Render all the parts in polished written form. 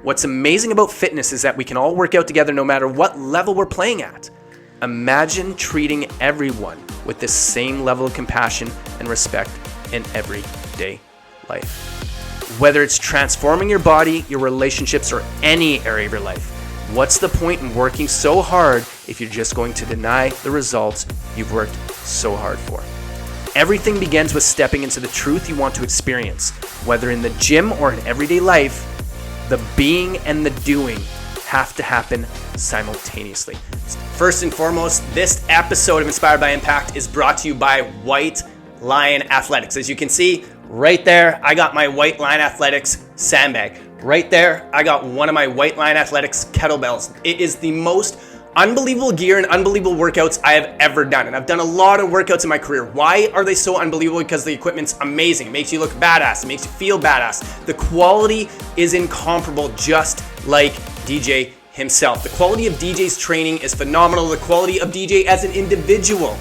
What's amazing about fitness is that we can all work out together no matter what level we're playing at. Imagine treating everyone with the same level of compassion and respect in everyday life. Whether it's transforming your body, your relationships, or any area of your life, what's the point in working so hard if you're just going to deny the results you've worked so hard for? Everything begins with stepping into the truth you want to experience. Whether in the gym or in everyday life, the being and the doing have to happen simultaneously. First and foremost, this episode of Inspired by Impact is brought to you by White Lion Athletics. As you can see right there, I got my White Lion Athletics sandbag. Right there, I got one of my White Lion Athletics kettlebells. It is the most unbelievable gear and unbelievable workouts I have ever done. And I've done a lot of workouts in my career. Why are they so unbelievable? Because the equipment's amazing. It makes you look badass. It makes you feel badass. The quality is incomparable, just like DJ himself. The quality of DJ's training is phenomenal. The quality of DJ as an individual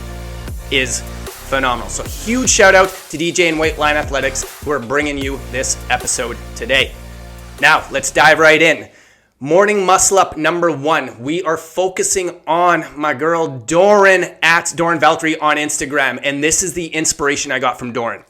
is phenomenal. So huge shout out to DJ and White Lion Athletics who are bringing you this episode today. Now, let's dive right in. Morning muscle up number 1. We are focusing on my girl Dorin at Dorin Valkyrie on Instagram. And this is the inspiration I got from Dorin.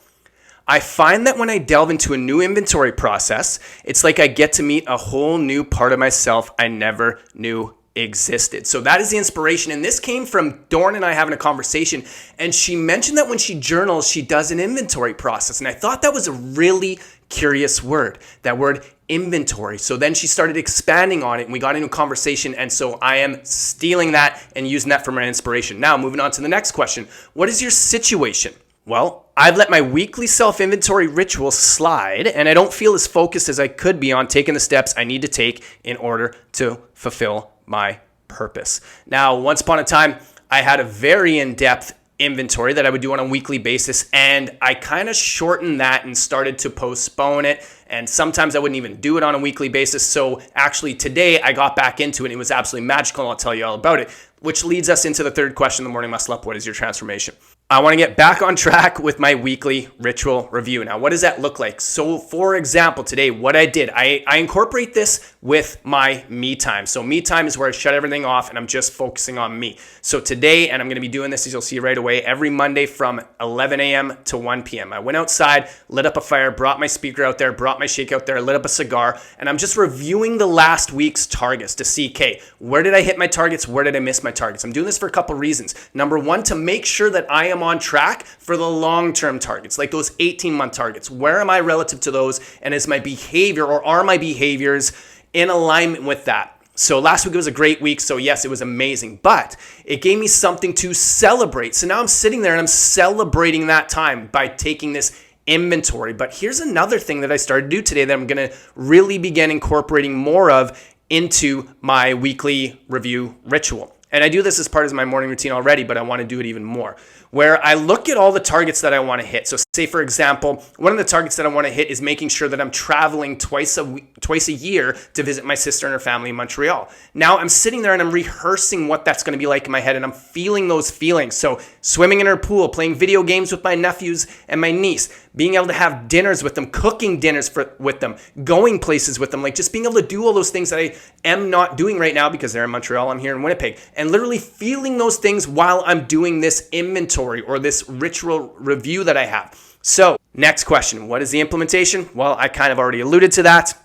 I find that when I delve into a new inventory process, it's like I get to meet a whole new part of myself I never knew existed. So that is the inspiration. And this came from Dorin and I having a conversation. And she mentioned that when she journals, she does an inventory process. And I thought that was a really curious word, that word inventory. So then she started expanding on it and we got into a conversation. And so I am stealing that and using that for my inspiration. Now, moving on to the next question. What is your situation? Well, I've let my weekly self-inventory ritual slide and I don't feel as focused as I could be on taking the steps I need to take in order to fulfill my purpose. Now, once upon a time, I had a very in-depth inventory that I would do on a weekly basis, and I kind of shortened that and started to postpone it, and sometimes I wouldn't even do it on a weekly basis. So actually today I got back into it and it was absolutely magical, and I'll tell you all about it, which leads us into the third question in the morning muscle up. What is your transformation? I want to get back on track with my weekly ritual review. Now, what does that look like? So for example, today, what I did, I incorporate this with my me time. So me time is where I shut everything off and I'm just focusing on me. So today, and I'm going to be doing this, as you'll see right away, every Monday from 11 a.m. to 1 p.m. I went outside, lit up a fire, brought my speaker out there, brought my shake out there, lit up a cigar, and I'm just reviewing the last week's targets to see, okay, where did I hit my targets? Where did I miss my targets? I'm doing this for a couple reasons. Number one, to make sure that I am on track for the long-term targets, like those 18-month targets. Where am I relative to those? And is my behavior, or are my behaviors in alignment with that? So last week was a great week. So yes, it was amazing, but it gave me something to celebrate. So now I'm sitting there and I'm celebrating that time by taking this inventory. But here's another thing that I started to do today that I'm going to really begin incorporating more of into my weekly review ritual. And I do this as part of my morning routine already, but I want to do it even more, where I look at all the targets that I want to hit. So say, for example, one of the targets that I want to hit is making sure that I'm traveling twice a year to visit my sister and her family in Montreal. Now I'm sitting there and I'm rehearsing what that's going to be like in my head, and I'm feeling those feelings. So swimming in her pool, playing video games with my nephews and my niece, being able to have dinners with them, cooking dinners with them, going places with them, like just being able to do all those things that I am not doing right now because they're in Montreal, I'm here in Winnipeg, and literally feeling those things while I'm doing this inventory or this ritual review that I have. So next question, what is the implementation? Well, I kind of already alluded to that.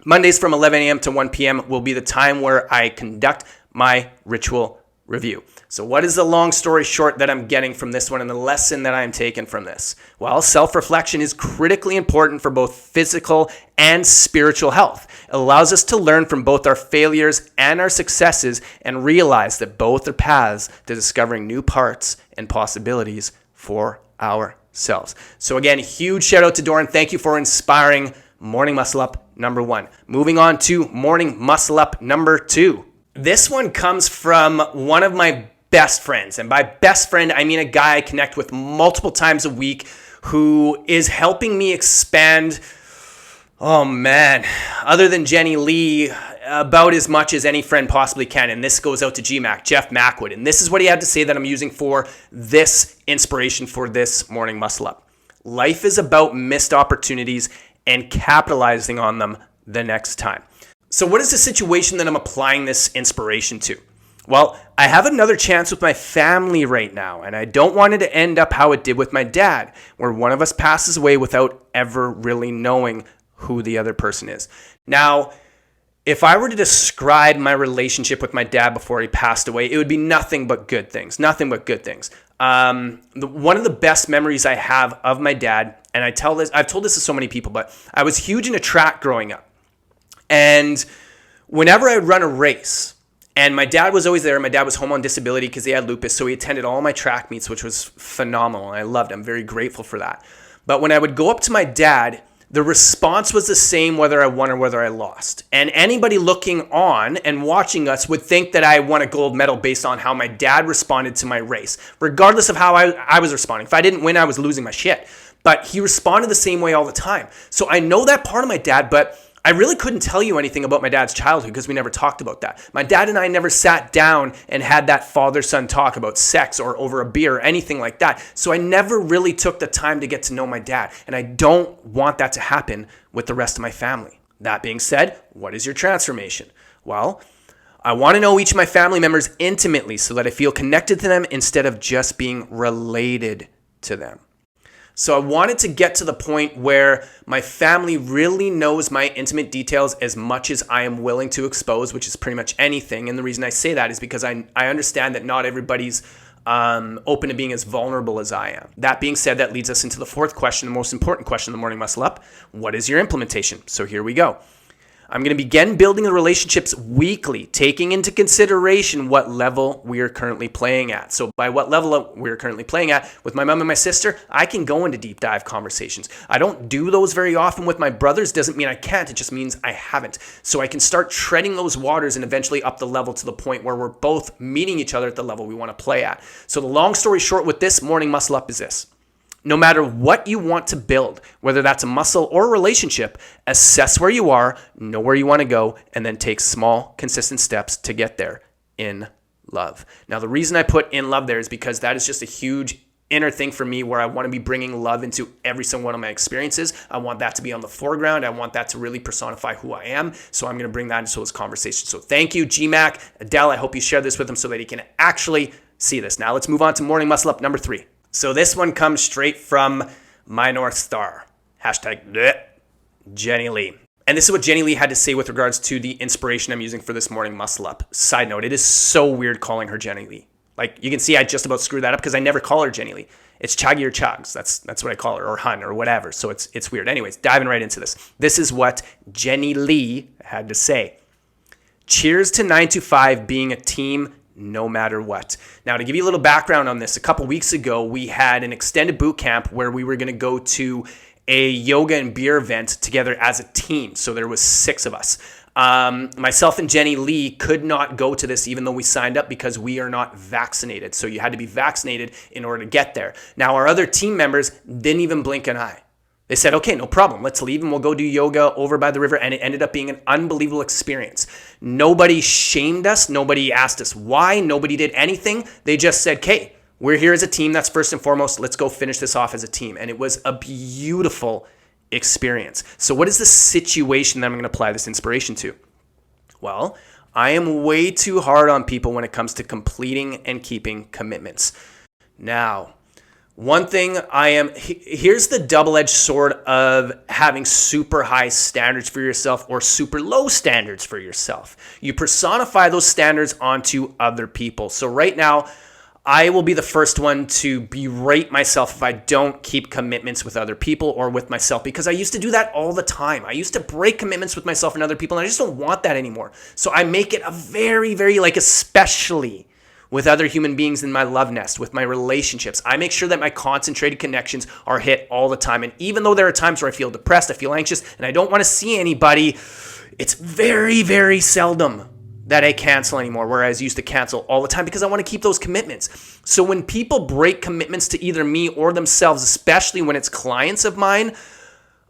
Mondays from 11 a.m. to 1 p.m. will be the time where I conduct my ritual review. So what is the long story short that I'm getting from this one and the lesson that I'm taking from this? Well, self-reflection is critically important for both physical and spiritual health. It allows us to learn from both our failures and our successes and realize that both are paths to discovering new parts and possibilities for ourselves. So again, huge shout out to Dorin. Thank you for inspiring morning muscle up number 1. Moving on to morning muscle up number 2. This one comes from one of my best friends. And by best friend, I mean a guy I connect with multiple times a week who is helping me expand, other than Jennilee, about as much as any friend possibly can. And this goes out to Geoff Mackwood. And this is what he had to say that I'm using for this inspiration for this morning muscle up. Life is about missed opportunities and capitalizing on them the next time. So what is the situation that I'm applying this inspiration to? Well, I have another chance with my family right now, and I don't want it to end up how it did with my dad, where one of us passes away without ever really knowing who the other person is. Now, if I were to describe my relationship with my dad before he passed away, it would be nothing but good things. Nothing but good things. One of the best memories I have of my dad, and I've told this to so many people, but I was huge into track growing up. And whenever I'd run a race, and my dad was always there. My dad was home on disability because he had lupus, so he attended all my track meets, which was phenomenal. And I loved it. I'm very grateful for that. But when I would go up to my dad, the response was the same whether I won or whether I lost. And anybody looking on and watching us would think that I won a gold medal based on how my dad responded to my race, regardless of how I was responding. If I didn't win, I was losing my shit. But he responded the same way all the time. So I know that part of my dad, but I really couldn't tell you anything about my dad's childhood because we never talked about that. My dad and I never sat down and had that father-son talk about sex or over a beer or anything like that. So I never really took the time to get to know my dad. And I don't want that to happen with the rest of my family. That being said, what is your transformation? Well, I want to know each of my family members intimately so that I feel connected to them instead of just being related to them. So I wanted to get to the point where my family really knows my intimate details as much as I am willing to expose, which is pretty much anything. And the reason I say that is because I understand that not everybody's open to being as vulnerable as I am. That being said, that leads us into the fourth question, the most important question in the Morning Muscle Up. What is your implementation? So here we go. I'm going to begin building the relationships weekly, taking into consideration what level we are currently playing at. So by what level we're currently playing at, with my mom and my sister, I can go into deep dive conversations. I don't do those very often with my brothers. Doesn't mean I can't. It just means I haven't. So I can start treading those waters and eventually up the level to the point where we're both meeting each other at the level we want to play at. So the long story short with this Morning Muscle Up is this. No matter what you want to build, whether that's a muscle or a relationship, assess where you are, know where you want to go, and then take small, consistent steps to get there in love. Now, the reason I put in love there is because that is just a huge inner thing for me where I want to be bringing love into every single one of my experiences. I want that to be on the foreground. I want that to really personify who I am. So I'm going to bring that into those conversations. So thank you, G-Mac. Adele, I hope you share this with them so that he can actually see this. Now let's move on to Morning Muscle Up number 3. So this one comes straight from my North Star. Hashtag Jennilee. And this is what Jennilee had to say with regards to the inspiration I'm using for this Morning Muscle Up. Side note, it is so weird calling her Jennilee. Like, you can see I just about screwed that up because I never call her Jennilee. It's Chaggy or Chugs. That's what I call her, or Hun, or whatever. So it's weird. Anyways, diving right into this. This is what Jennilee had to say. Cheers to 9 to 5 being a team no matter what. Now, to give you a little background on this, a couple weeks ago, we had an extended boot camp where we were going to go to a yoga and beer event together as a team. So there was 6 of us. Myself and Jennilee could not go to this even though we signed up because we are not vaccinated. So you had to be vaccinated in order to get there. Now, our other team members didn't even blink an eye. They said, okay, no problem. Let's leave and we'll go do yoga over by the river. And it ended up being an unbelievable experience. Nobody shamed us. Nobody asked us why. Nobody did anything. They just said, okay, we're here as a team. That's first and foremost. Let's go finish this off as a team. And it was a beautiful experience. So what is the situation that I'm going to apply this inspiration to? Well, I am way too hard on people when it comes to completing and keeping commitments. Now, one thing here's the double-edged sword of having super high standards for yourself or super low standards for yourself. You personify those standards onto other people. So right now, I will be the first one to berate myself if I don't keep commitments with other people or with myself, because I used to do that all the time. I used to break commitments with myself and other people, and I just don't want that anymore. So I make it a very, very, especially with other human beings in my love nest, with my relationships. I make sure that my concentrated connections are hit all the time. And even though there are times where I feel depressed, I feel anxious, and I don't want to see anybody, it's very, very seldom that I cancel anymore, whereas I used to cancel all the time because I want to keep those commitments. So when people break commitments to either me or themselves, especially when it's clients of mine,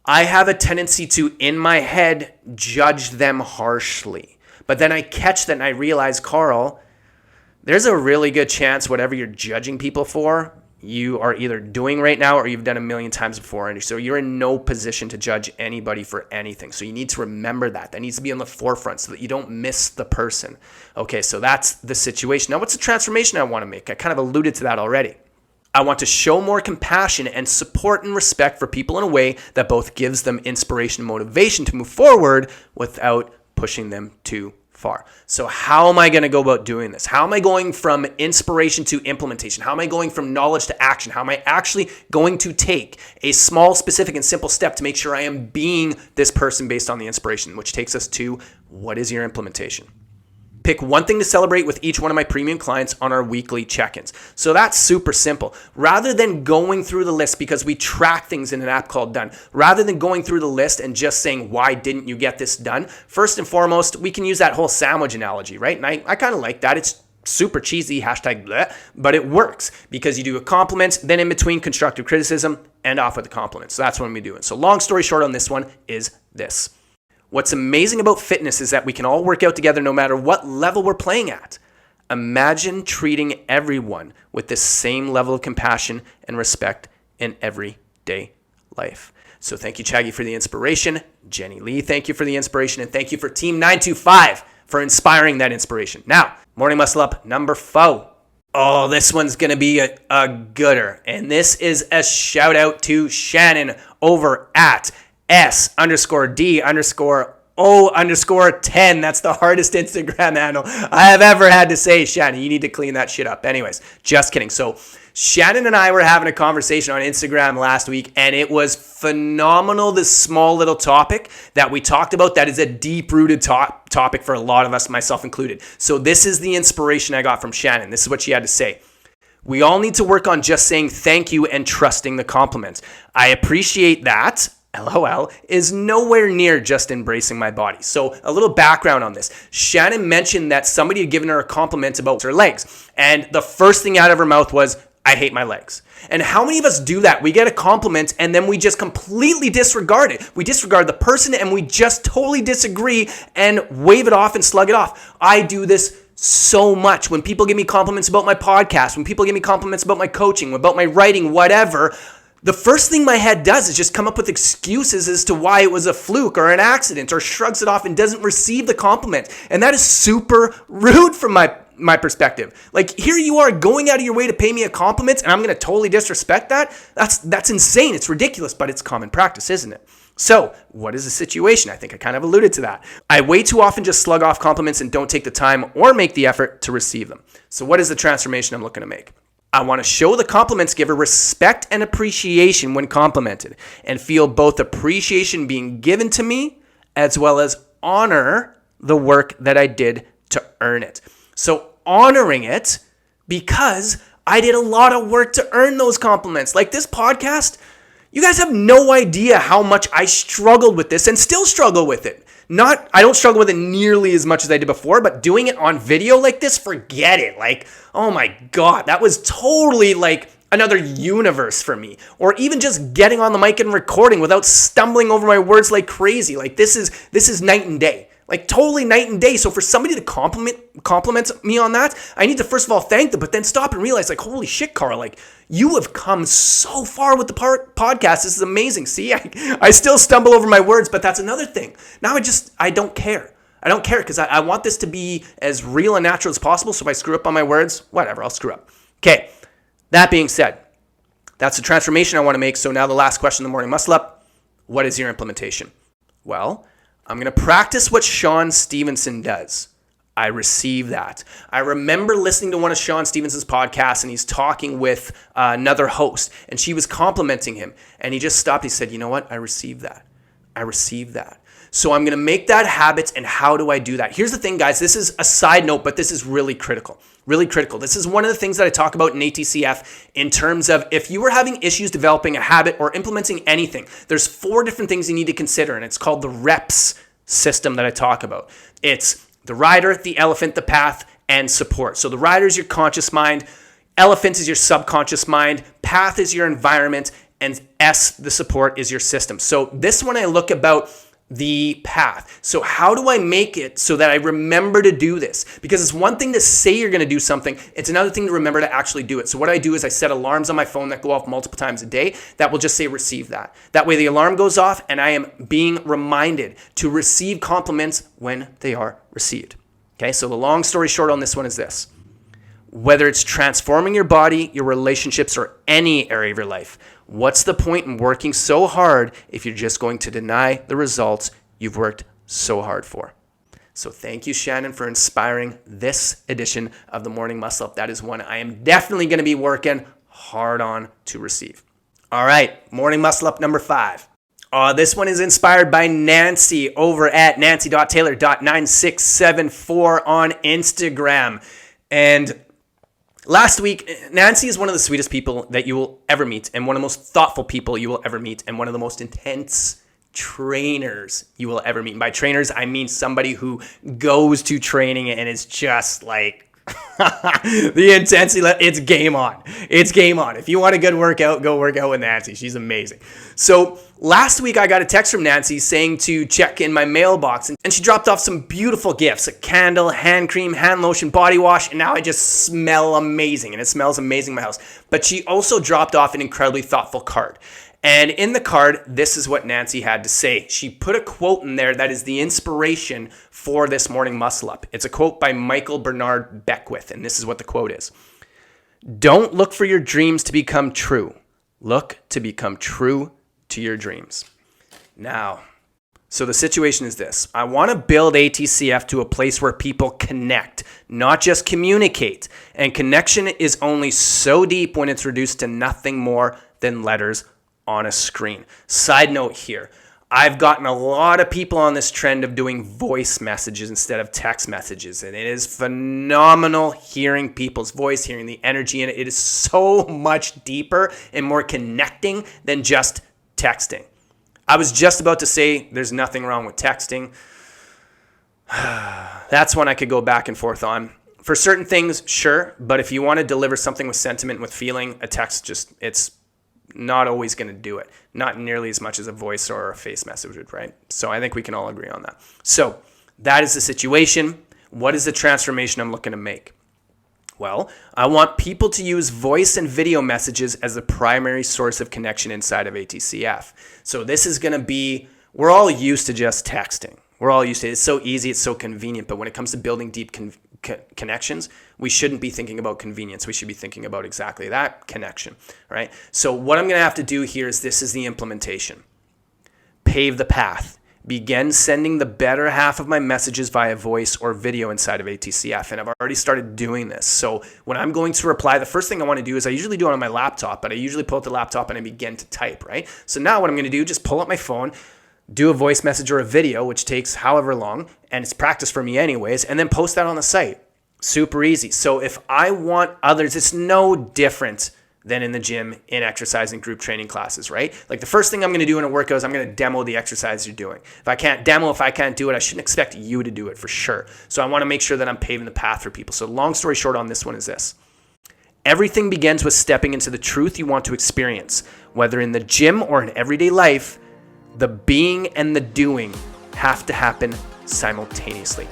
I have a tendency to, in my head, judge them harshly. But then I catch that and I realize, Carl, there's a really good chance whatever you're judging people for, you are either doing right now or you've done a million times before. And so you're in no position to judge anybody for anything. So you need to remember that. That needs to be on the forefront so that you don't miss the person. Okay, so that's the situation. Now, what's the transformation I want to make? I kind of alluded to that already. I want to show more compassion and support and respect for people in a way that both gives them inspiration and motivation to move forward without pushing them too far. So how am I going to go about doing this? How am I going from inspiration to implementation? How am I going from knowledge to action? How am I actually going to take a small, specific, and simple step to make sure I am being this person based on the inspiration, which takes us to what is your implementation? Pick one thing to celebrate with each one of my premium clients on our weekly check-ins. So that's super simple. Rather than going through the list, because we track things in an app called Done, rather than going through the list and just saying, why didn't you get this done? First and foremost, we can use that whole sandwich analogy, right? And I kind of like that. It's super cheesy, hashtag bleh, but it works because you do a compliment, then in between constructive criticism, and off with a compliment. So that's what we do. And so long story short on this one is this. What's amazing about fitness is that we can all work out together no matter what level we're playing at. Imagine treating everyone with the same level of compassion and respect in everyday life. So thank you, Chaggy, for the inspiration. Jennilee, thank you for the inspiration. And thank you for Team 925 for inspiring that inspiration. Now, morning muscle up number 4. Oh, this one's going to be a gooder. And this is a shout out to Shannon over at S_D_O_10. That's the hardest Instagram handle I have ever had to say, Shannon. You need to clean that shit up. Anyways, just kidding. So Shannon and I were having a conversation on Instagram last week, and it was phenomenal, this small little topic that we talked about that is a deep-rooted topic for a lot of us, myself included. So this is the inspiration I got from Shannon. This is what she had to say. We all need to work on just saying thank you and trusting the compliments. I appreciate that. LOL is nowhere near just embracing my body. So a little background on this. Shannon mentioned that somebody had given her a compliment about her legs. And the first thing out of her mouth was, I hate my legs. And how many of us do that? We get a compliment and then we just completely disregard it. We disregard the person and we just totally disagree and wave it off and slug it off. I do this so much. When people give me compliments about my podcast, when people give me compliments about my coaching, about my writing, whatever, the first thing my head does is just come up with excuses as to why it was a fluke or an accident, or shrugs it off and doesn't receive the compliment. And that is super rude from my perspective. Like, here you are going out of your way to pay me a compliment and I'm going to totally disrespect that? That's insane. It's ridiculous, but it's common practice, isn't it? So what is the situation? I think I kind of alluded to that. I way too often just slug off compliments and don't take the time or make the effort to receive them. So what is the transformation I'm looking to make? I want to show the compliments giver respect and appreciation when complimented, and feel both appreciation being given to me as well as honor the work that I did to earn it. So honoring it because I did a lot of work to earn those compliments. Like this podcast, you guys have no idea how much I struggled with this and still struggle with it. I don't struggle with it nearly as much as I did before, but doing it on video like this, forget it. Like, oh my God, that was totally like another universe for me. Or even just getting on the mic and recording without stumbling over my words like crazy. Like this is night and day. Like totally night and day. So for somebody to compliment me on that, I need to first of all thank them, but then stop and realize like, holy shit, Carl, like you have come so far with the podcast. This is amazing. See, I still stumble over my words, but that's another thing. Now I don't care. I don't care because I want this to be as real and natural as possible. So if I screw up on my words, whatever, I'll screw up. Okay. That being said, that's the transformation I want to make. So now the last question in the morning muscle up, what is your implementation? Well, I'm going to practice what Sean Stevenson does. I receive that. I remember listening to one of Sean Stevenson's podcasts, and he's talking with another host, and she was complimenting him, and he just stopped. He said, you know what? I received that. I received that. So I'm going to make that habit, and how do I do that? Here's the thing, guys. This is a side note, but this is really critical. Really critical. This is one of the things that I talk about in ATCF in terms of if you are having issues developing a habit or implementing anything, there's 4 different things you need to consider, and it's called the REPS system that I talk about. It's the rider, the elephant, the path, and support. So the rider is your conscious mind, elephant is your subconscious mind, path is your environment, and S, the support, is your system. So this one I look about the path. So how do I make it so that I remember to do this? Because it's one thing to say you're going to do something. It's another thing to remember to actually do it. So what I do is I set alarms on my phone that go off multiple times a day that will just say receive that. That way the alarm goes off and I am being reminded to receive compliments when they are received. Okay, so the long story short on this one is this. Whether it's transforming your body, your relationships, or any area of your life, what's the point in working so hard if you're just going to deny the results you've worked so hard for? So thank you, Shannon, for inspiring this edition of the Morning Muscle Up. That is one I am definitely going to be working hard on to receive. All right, Morning Muscle Up number 5. This one is inspired by Nancy over at nancy.taylor.9674 on Instagram. And last week, Nancy is one of the sweetest people that you will ever meet and one of the most thoughtful people you will ever meet and one of the most intense trainers you will ever meet. And by trainers, I mean somebody who goes to training and is just like the intensity. It's game on. It's game on. If you want a good workout, go work out with Nancy. She's amazing. So last week I got a text from Nancy saying to check in my mailbox, and she dropped off some beautiful gifts: a candle, hand cream, hand lotion, body wash, and now I just smell amazing, and it smells amazing in my house. But she also dropped off an incredibly thoughtful card. And in the card, this is what Nancy had to say. She put a quote in there that is the inspiration for this morning muscle up. It's a quote by Michael Bernard Beckwith, and this is what the quote is. Don't look for your dreams to become true. Look to become true to your dreams. Now, so the situation is this. I want to build ATCF to a place where people connect, not just communicate. And connection is only so deep when it's reduced to nothing more than letters on a screen. Side note here, I've gotten a lot of people on this trend of doing voice messages instead of text messages, and it is phenomenal hearing people's voice, hearing the energy in it. It is so much deeper and more connecting than just texting. I was just about to say there's nothing wrong with texting. That's one I could go back and forth on. For certain things, sure, but if you want to deliver something with sentiment, with feeling, a text it's not always going to do it. Not nearly as much as a voice or a face message would, right? So I think we can all agree on that. So that is the situation. What is the transformation I'm looking to make? Well, I want people to use voice and video messages as the primary source of connection inside of ATCF. So this is going to be, we're all used to just texting. We're all used to it. It's so easy, it's so convenient. But when it comes to building deep connections, we shouldn't be thinking about convenience. We should be thinking about exactly that connection, right? So what I'm going to have to do here is this is the implementation. Pave the path. Begin sending the better half of my messages via voice or video inside of ATCF. And I've already started doing this. So when I'm going to reply, the first thing I want to do is I usually do it on my laptop, but I usually pull out the laptop and I begin to type, right? So now what I'm going to do, just pull up my phone, do a voice message or a video, which takes however long, and it's practice for me anyways, and then post that on the site. Super easy. So if I want others, it's no different than in the gym, in exercise and group training classes, right? Like the first thing I'm going to do in a workout is I'm going to demo the exercise you're doing. If I can't do it, I shouldn't expect you to do it for sure. So I want to make sure that I'm paving the path for people. So long story short on this one is this. Everything begins with stepping into the truth you want to experience. Whether in the gym or in everyday life, the being and the doing have to happen simultaneously.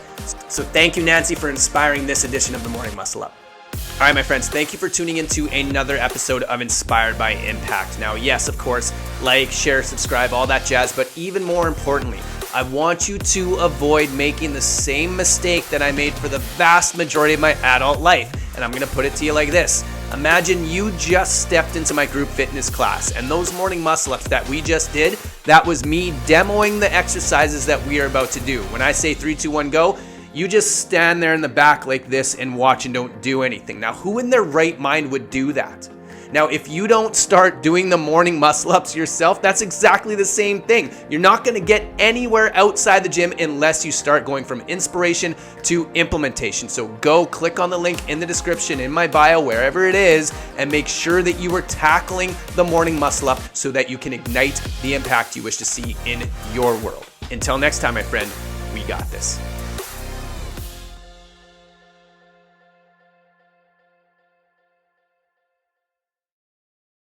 So thank you, Nancy, for inspiring this edition of the Morning Muscle Up. All right, my friends, thank you for tuning into another episode of Inspired by Impact. Now, yes, of course, like, share, subscribe, all that jazz, but even more importantly, I want you to avoid making the same mistake that I made for the vast majority of my adult life. And I'm going to put it to you like this. Imagine you just stepped into my group fitness class, and those morning muscle ups that we just did, that was me demoing the exercises that we are about to do. When I say 3, 2, 1, go, you just stand there in the back like this and watch and don't do anything. Now, who in their right mind would do that? Now, if you don't start doing the morning muscle ups yourself, that's exactly the same thing. You're not going to get anywhere outside the gym unless you start going from inspiration to implementation. So go click on the link in the description, in my bio, wherever it is, and make sure that you are tackling the morning muscle up so that you can ignite the impact you wish to see in your world. Until next time, my friend, we got this.